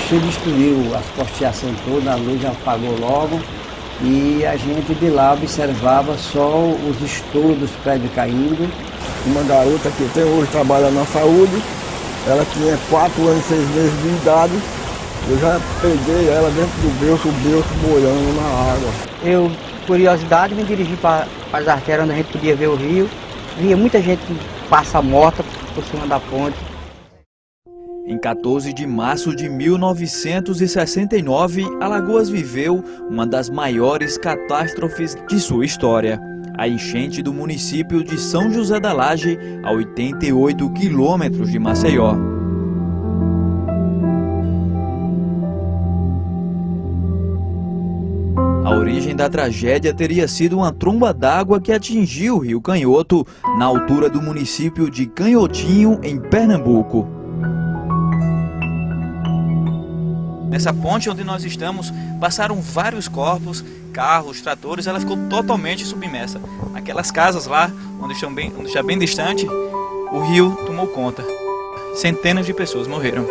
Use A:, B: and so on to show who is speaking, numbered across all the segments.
A: encheu, destruiu as posteações todas, a luz já apagou logo. E a gente de lá observava só os estouros dos prédios caindo.
B: Uma garota que tem hoje trabalha na saúde, ela tinha 4 anos e 6 meses de idade. Eu já peguei ela dentro do berço, o berço boiando na água.
C: Eu, curiosidade, me dirigi para as artérias onde a gente podia ver o rio. Via muita gente passa morta por cima da ponte.
D: Em 14 de março de 1969, Alagoas viveu uma das maiores catástrofes de sua história. A enchente do município de São José da Laje, a 88 quilômetros de Maceió. A origem da tragédia teria sido uma tromba d'água que atingiu o rio Canhoto, na altura do município de Canhotinho, em Pernambuco. Nessa ponte onde nós estamos, passaram vários corpos, carros, tratores, ela ficou totalmente submersa. Aquelas casas lá, onde está bem distante, o rio tomou conta. Centenas de pessoas morreram.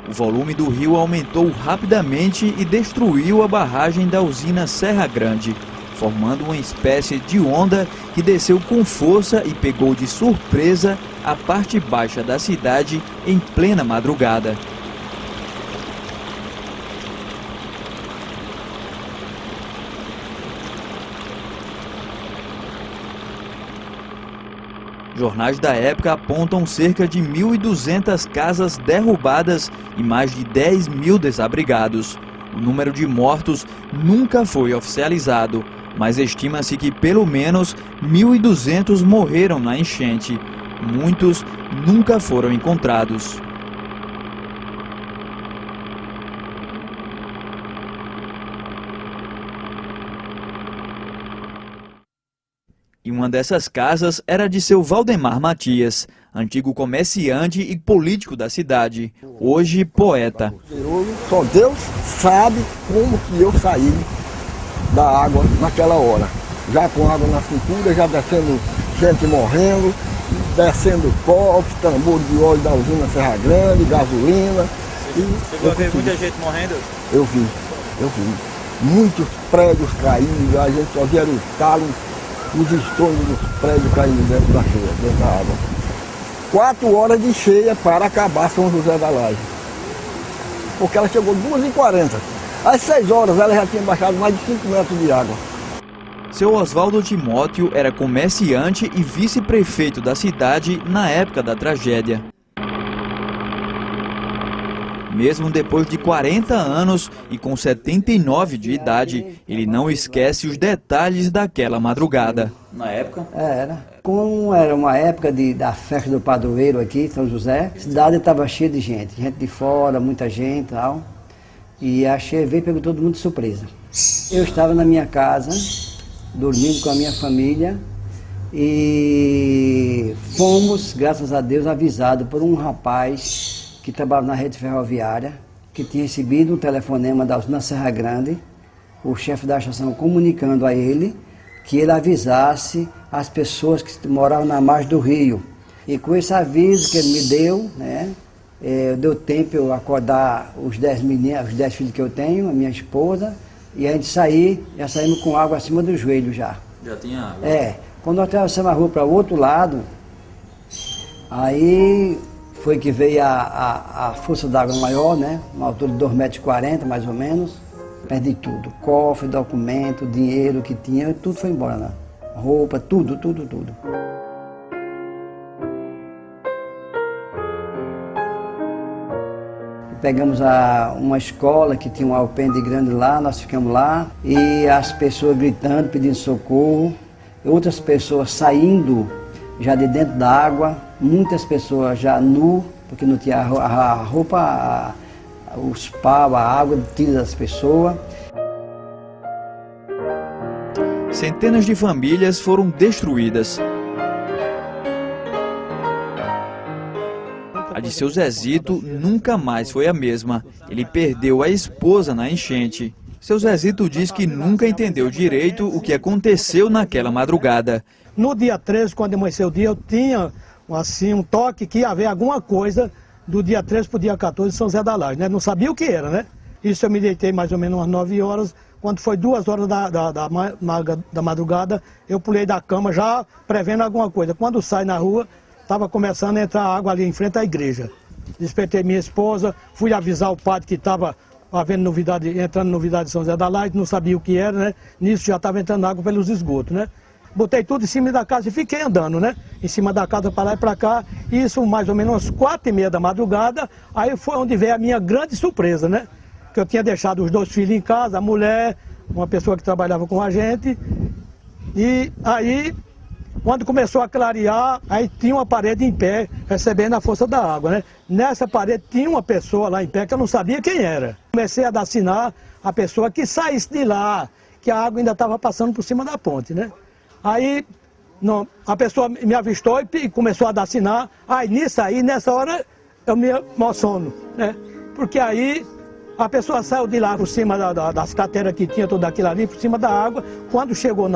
D: O volume do rio aumentou rapidamente e destruiu a barragem da usina Serra Grande, formando uma espécie de onda que desceu com força e pegou de surpresa a parte baixa da cidade em plena madrugada. Jornais da época apontam cerca de 1.200 casas derrubadas e mais de 10 mil desabrigados. O número de mortos nunca foi oficializado, mas estima-se que pelo menos 1.200 morreram na enchente. Muitos nunca foram encontrados. E uma dessas casas era de seu Valdemar Matias, antigo comerciante e político da cidade, hoje poeta.
B: Só Deus sabe como que eu saí da água naquela hora. Já com água na cintura, já descendo gente morrendo, descendo copos, tambor de óleo da usina Serra Grande, gasolina.
D: Chegou a ver muita gente morrendo?
B: Eu vi. Muitos prédios caídos, a gente só via os talos, os estouros dos prédios caindo dentro da cheia, dentro da água. 4 horas de cheia para acabar São José da Laje. Porque ela chegou 2h40. Às 6 horas ela já tinha baixado mais de 5 metros de água.
D: Seu Oswaldo Timóteo era comerciante e vice-prefeito da cidade na época da tragédia. Mesmo depois de 40 anos e com 79 de idade, ele não esquece os detalhes daquela madrugada. Na época?
A: Como era uma época da festa do padroeiro aqui em São José, a cidade estava cheia de gente de fora, muita gente e tal. E a cheia veio e pegou todo mundo de surpresa. Eu estava na minha casa, dormindo com a minha família, e fomos, graças a Deus, avisados por um rapaz que trabalhava na rede ferroviária, que tinha recebido um telefonema da usina Serra Grande, o chefe da estação comunicando a ele que ele avisasse as pessoas que moravam na margem do rio. E com esse aviso que ele me deu, né, deu tempo eu acordar os 10 meninos, os 10 filhos que eu tenho, a minha esposa, e a gente já saímos com água acima do joelho já.
D: Já tinha água?
A: Quando nós atravessamos a rua para o outro lado, aí foi que veio a força d'água maior, né? Uma altura de 2,40 metros, mais ou menos. Perdi tudo. Cofre, documento, dinheiro que tinha, tudo foi embora, né? Roupa, tudo. Pegamos uma escola que tinha um alpendre grande lá, nós ficamos lá. E as pessoas gritando, pedindo socorro. Outras pessoas saindo já de dentro da água, muitas pessoas já nu, porque não tinha a roupa, os paus, a água tira das pessoas.
D: Centenas de famílias foram destruídas. A de seu Zezito nunca mais foi a mesma. Ele perdeu a esposa na enchente. Seu Zezito diz que nunca entendeu direito o que aconteceu naquela madrugada.
E: No dia 13, quando amanheceu o dia, eu tinha assim, um toque que ia haver alguma coisa do dia 13 para o dia 14 em São José da Laje, né? Não sabia o que era, né? Isso eu me deitei mais ou menos umas 9 horas, quando foi 2 horas da madrugada, eu pulei da cama já prevendo alguma coisa. Quando sai na rua, estava começando a entrar água ali em frente à igreja. Despertei minha esposa, fui avisar o padre que estava havendo novidade, entrando novidade de São José da Laje, não sabia o que era, né? Nisso já estava entrando água pelos esgotos, né? Botei tudo em cima da casa e fiquei andando, né? Em cima da casa para lá e para cá. Isso mais ou menos às 4h30 da madrugada. Aí foi onde veio a minha grande surpresa, né? Que eu tinha deixado os 2 filhos em casa, a mulher, uma pessoa que trabalhava com a gente. E aí, quando começou a clarear, aí tinha uma parede em pé, recebendo a força da água, né? Nessa parede tinha uma pessoa lá em pé que eu não sabia quem era. Comecei a dar sinal à pessoa que saísse de lá, que a água ainda estava passando por cima da ponte, né? Aí não, a pessoa me avistou e começou a dar sinal. Aí nessa hora eu me emociono, né? Porque aí a pessoa saiu de lá por cima das crateras que tinha, tudo aquilo ali, por cima da água. Quando chegou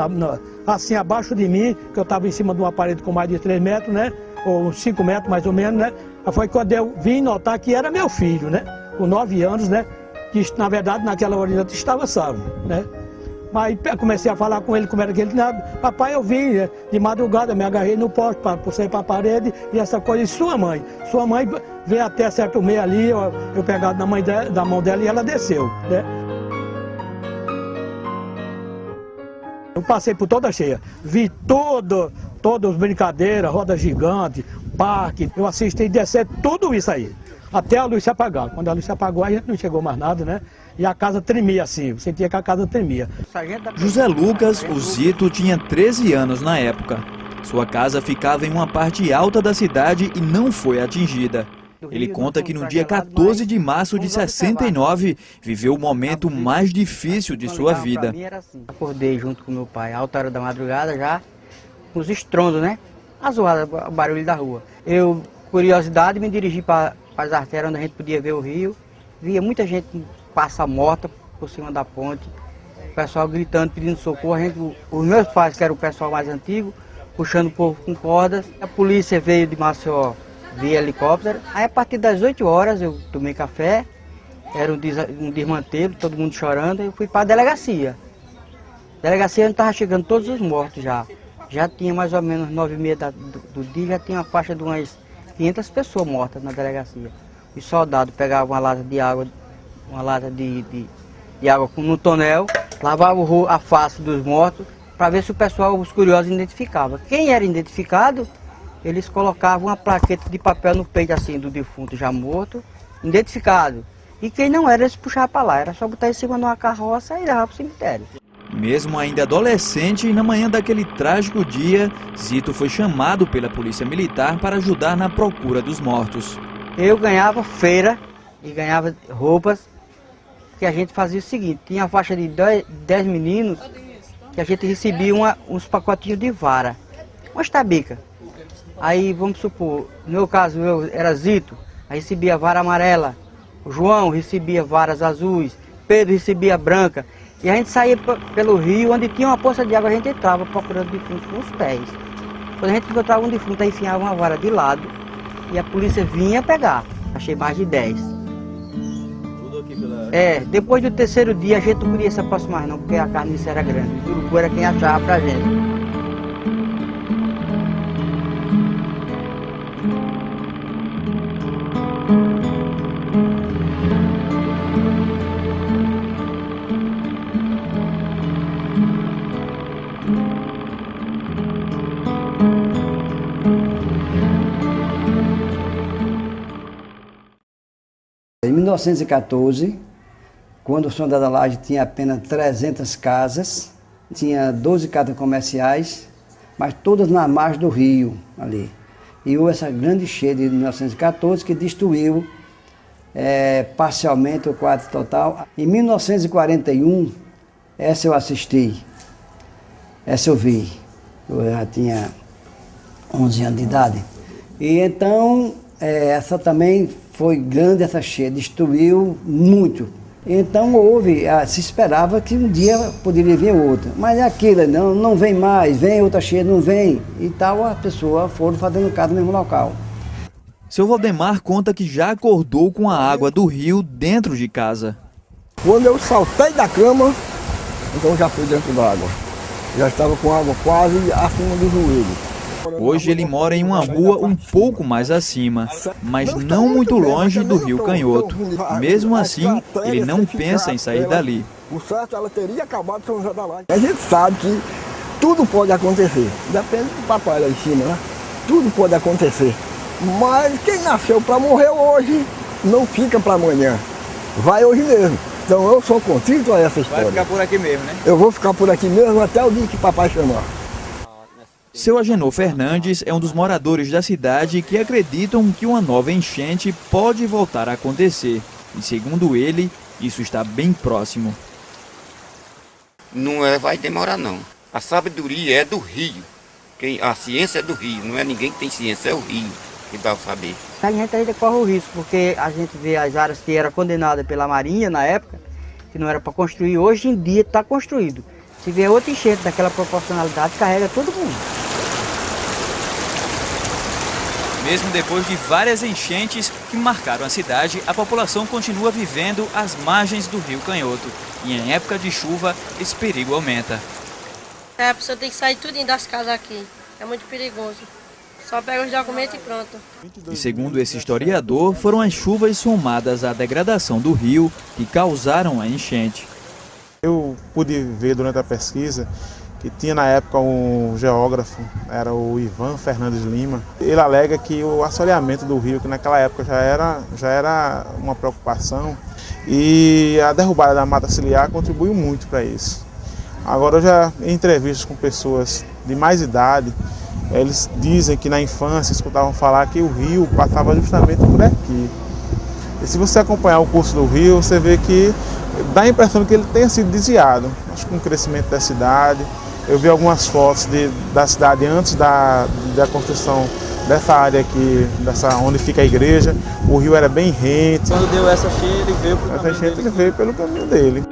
E: assim abaixo de mim, que eu estava em cima de uma parede com mais de 3 metros, né? Ou 5 metros mais ou menos, né? Foi quando eu vim notar que era meu filho, né? Com 9 anos, né? Que na verdade naquela hora ainda estava salvo, né? Mas comecei a falar com ele como era que ele tinha. Papai, eu vim de madrugada, me agarrei no poste para sair para a parede e essa coisa. E sua mãe veio até certo meio ali, eu pegado da mão dela e ela desceu, né? Eu passei por toda cheia, vi todas as brincadeiras, roda gigante, parque, eu assisti descer tudo isso aí. Até a luz se apagar. Quando a luz se apagou, aí não chegou mais nada, né? E a casa tremia assim, eu sentia que a casa tremia.
D: José Lucas, o Zito, tinha 13 anos na época. Sua casa ficava em uma parte alta da cidade e não foi atingida. Ele conta que no dia 14 de março de 69, viveu o momento mais difícil de sua vida.
C: Acordei junto com meu pai, alta hora da madrugada já, com os estrondos, né? A zoada, o barulho da rua. Eu, curiosidade, me dirigi para as artérias onde a gente podia ver o rio. Via muita gente passar morta por cima da ponte, o pessoal gritando, pedindo socorro. Os meus pais, que eram o pessoal mais antigo, puxando o povo com cordas. A polícia veio de Maceió via helicóptero. Aí a partir das 8 horas eu tomei café, era um desmantelo, todo mundo chorando. Eu fui para a delegacia. A delegacia estava chegando todos os mortos já. Já tinha mais ou menos 9h30 do dia, já tinha uma faixa de umas 500 pessoas mortas na delegacia. Os soldados pegavam uma lata de água, no tonel, lavavam a face dos mortos para ver se o pessoal, os curiosos, identificavam. Quem era identificado, eles colocavam uma plaqueta de papel no peito assim do defunto já morto, identificado. E quem não era, eles puxavam para lá, era só botar em cima de uma carroça e levar para o cemitério.
D: Mesmo ainda adolescente, na manhã daquele trágico dia, Zito foi chamado pela polícia militar para ajudar na procura dos mortos.
C: Eu ganhava feira e ganhava roupas, que a gente fazia o seguinte, tinha a faixa de 10 meninos, que a gente recebia uns pacotinhos de vara, umas tabicas. Aí, vamos supor, no meu caso, eu era Zito, aí recebia vara amarela, o João recebia varas azuis, Pedro recebia branca. E a gente saía pelo rio, onde tinha uma poça de água, a gente entrava procurando defunto com os pés. Quando a gente encontrava um defunto, aí enfiava uma vara de lado e a polícia vinha pegar. Achei mais de 10. Depois do 3º dia a gente não podia se aproximar não, porque a carniça era grande. O urubu era quem achava pra gente.
A: Em 1914, quando o São José da Laje tinha apenas 300 casas, tinha 12 casas comerciais, mas todas na margem do rio ali. E houve essa grande enchente de 1914 que destruiu parcialmente o quadro total. Em 1941, essa eu assisti, essa eu vi, eu já tinha 11 anos de idade. E então, essa também foi grande, essa cheia, destruiu muito. Então se esperava que um dia poderia vir outra. Mas é aquilo, não vem mais, vem outra cheia, não vem. E tal, a pessoa foram fazendo casa no mesmo local.
D: Seu Valdemar conta que já acordou com a água do rio dentro de casa.
B: Quando eu saltei da cama, então já fui dentro da água. Já estava com água quase acima do joelho.
D: Hoje ele mora em uma rua um pouco mais acima, mas não muito longe do Rio Canhoto. Mesmo assim, ele não pensa em sair dali.
B: O certo, ela teria acabado São José da Laje. A gente sabe que tudo pode acontecer. Depende do papai lá em cima, né? Tudo pode acontecer. Mas quem nasceu para morrer hoje, não fica para amanhã. Vai hoje mesmo. Então eu sou contrito a essa história.
D: Vai ficar por aqui mesmo, né?
B: Eu vou ficar por aqui mesmo até o dia que papai chamar.
D: Seu Agenor Fernandes é um dos moradores da cidade que acreditam que uma nova enchente pode voltar a acontecer. E segundo ele, isso está bem próximo.
F: Não vai demorar não. A sabedoria é do rio. A ciência é do rio, não é ninguém que tem ciência, é o rio que dá o saber.
C: A gente ainda corre o risco, porque a gente vê as áreas que eram condenadas pela Marinha na época, que não era para construir, hoje em dia está construído. Se vier outra enchente daquela proporcionalidade, carrega todo mundo.
D: Mesmo depois de várias enchentes que marcaram a cidade, a população continua vivendo às margens do Rio Canhoto. E em época de chuva, esse perigo aumenta.
G: A pessoa tem que sair tudinho das casas aqui. É muito perigoso. Só pega os documentos e pronto.
D: E segundo esse historiador, foram as chuvas somadas à degradação do rio que causaram a enchente.
H: Eu pude ver durante a pesquisa que tinha na época um geógrafo, era o Ivan Fernandes Lima. Ele alega que o assoreamento do rio, que naquela época já era uma preocupação, e a derrubada da mata ciliar contribuiu muito para isso. Agora, eu já em entrevistas com pessoas de mais idade, eles dizem que na infância escutavam falar que o rio passava justamente por aqui. E se você acompanhar o curso do rio, você vê que dá a impressão que ele tenha sido desviado. Acho que com o crescimento da cidade, eu vi algumas fotos da cidade antes da construção dessa área aqui, onde fica a igreja, o rio era bem rente.
D: Quando deu essa cheia, ele veio pelo caminho dele.
H: Ele veio pelo caminho dele.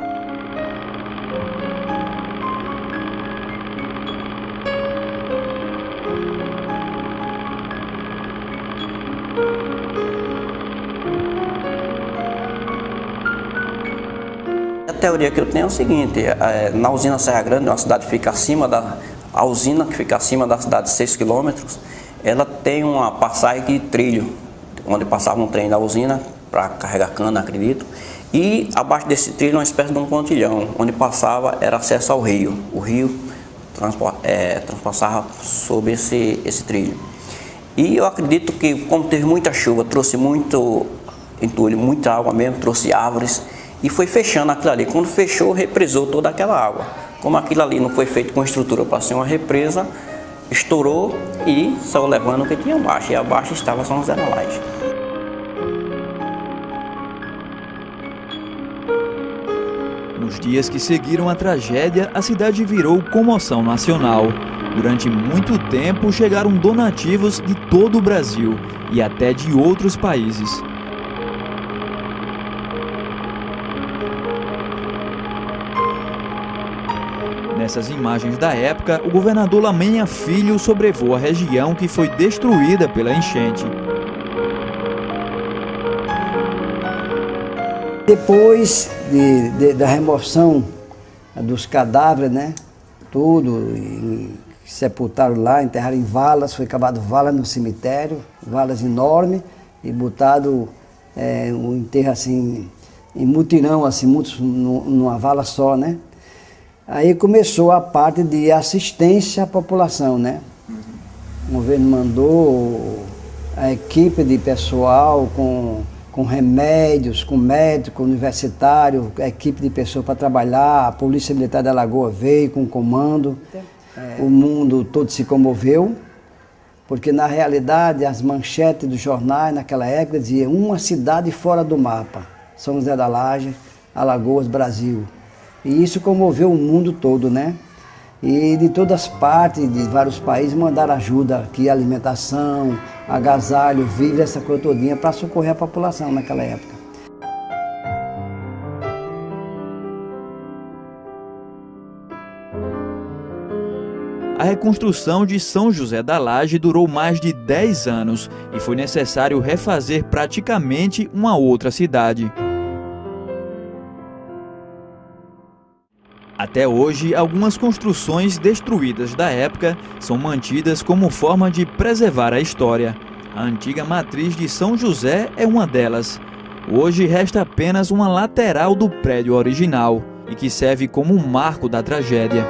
I: A teoria que eu tenho é o seguinte, na usina Serra Grande, uma cidade que fica acima a usina que fica acima da cidade de 6 km, ela tem uma passagem de trilho, onde passava um trem da usina para carregar cana, acredito, e abaixo desse trilho uma espécie de um pontilhão, onde passava era acesso ao rio. O rio transpassava sobre esse trilho. E eu acredito que, como teve muita chuva, trouxe muito entulho, muita água mesmo, trouxe árvores, e foi fechando aquilo ali. Quando fechou, represou toda aquela água. Como aquilo ali não foi feito com estrutura para ser uma represa, estourou e saiu levando o que tinha abaixo. E abaixo estava São José da Laje.
D: Nos dias que seguiram a tragédia, a cidade virou comoção nacional. Durante muito tempo chegaram donativos de todo o Brasil e até de outros países. Nessas imagens da época, o governador Lamenha Filho sobrevoa a região que foi destruída pela enchente.
A: Depois da remoção dos cadáveres, né, tudo, sepultaram lá, enterraram em valas, foi cavado valas no cemitério, valas enormes, e botado um enterro assim, em mutirão, assim, muitos numa vala só, né. Aí começou a parte de assistência à população, né? O governo mandou a equipe de pessoal com remédios, com médico universitário, a equipe de pessoas para trabalhar, a Polícia Militar da Lagoa veio com comando, o mundo todo se comoveu, porque na realidade as manchetes dos jornais naquela época diziam uma cidade fora do mapa, São José da Laje, Alagoas, Brasil. E isso comoveu o mundo todo, né? E de todas as partes, de vários países, mandaram ajuda aqui, alimentação, agasalho, víveres, essa coisa todinha, para socorrer a população naquela época.
D: A reconstrução de São José da Laje durou mais de 10 anos e foi necessário refazer praticamente uma outra cidade. Até hoje, algumas construções destruídas da época são mantidas como forma de preservar a história. A antiga matriz de São José é uma delas. Hoje resta apenas uma lateral do prédio original e que serve como um marco da tragédia.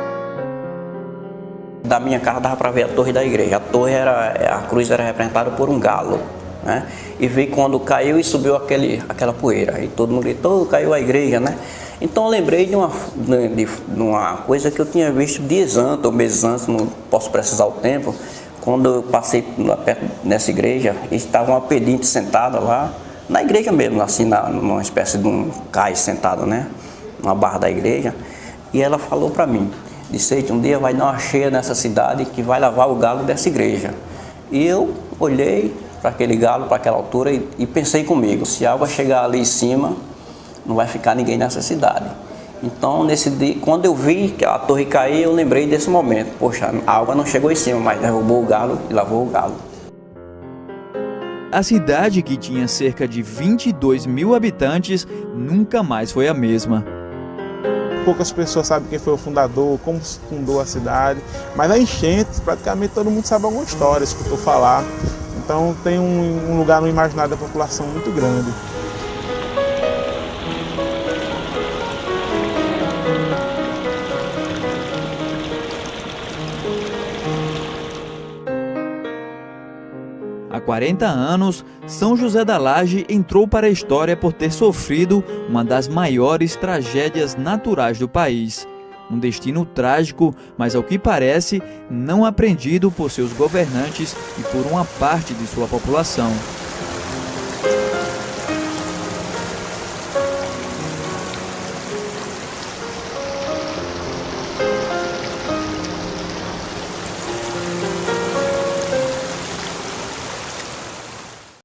I: Da minha casa dava para ver a torre da igreja. A cruz era representada por um galo, né? E vi quando caiu e subiu aquela poeira. E todo mundo gritou, caiu a igreja, né? Então eu lembrei de uma coisa que eu tinha visto dias antes ou meses antes, não posso precisar o tempo, quando eu passei perto nessa igreja, estava uma pedinte sentada lá, na igreja mesmo, assim, numa espécie de um cais sentado, né? Na barra da igreja. E ela falou para mim, disse: "Eita, um dia vai dar uma cheia nessa cidade que vai lavar o galo dessa igreja." E eu olhei para aquele galo, para aquela altura, e pensei comigo, se a água chegar ali em cima, não vai ficar ninguém nessa cidade. Então, nesse dia, quando eu vi que a torre cair, eu lembrei desse momento. Poxa, a água não chegou em cima, mas derrubou o galo e lavou o galo.
D: A cidade, que tinha cerca de 22 mil habitantes, nunca mais foi a mesma.
H: Poucas pessoas sabem quem foi o fundador, como se fundou a cidade, mas a enchente, praticamente todo mundo sabe alguma história, escutou falar. Então tem um lugar no imaginário da população muito grande.
D: Há 40 anos, São José da Laje entrou para a história por ter sofrido uma das maiores tragédias naturais do país. Um destino trágico, mas ao que parece, não aprendido por seus governantes e por uma parte de sua população.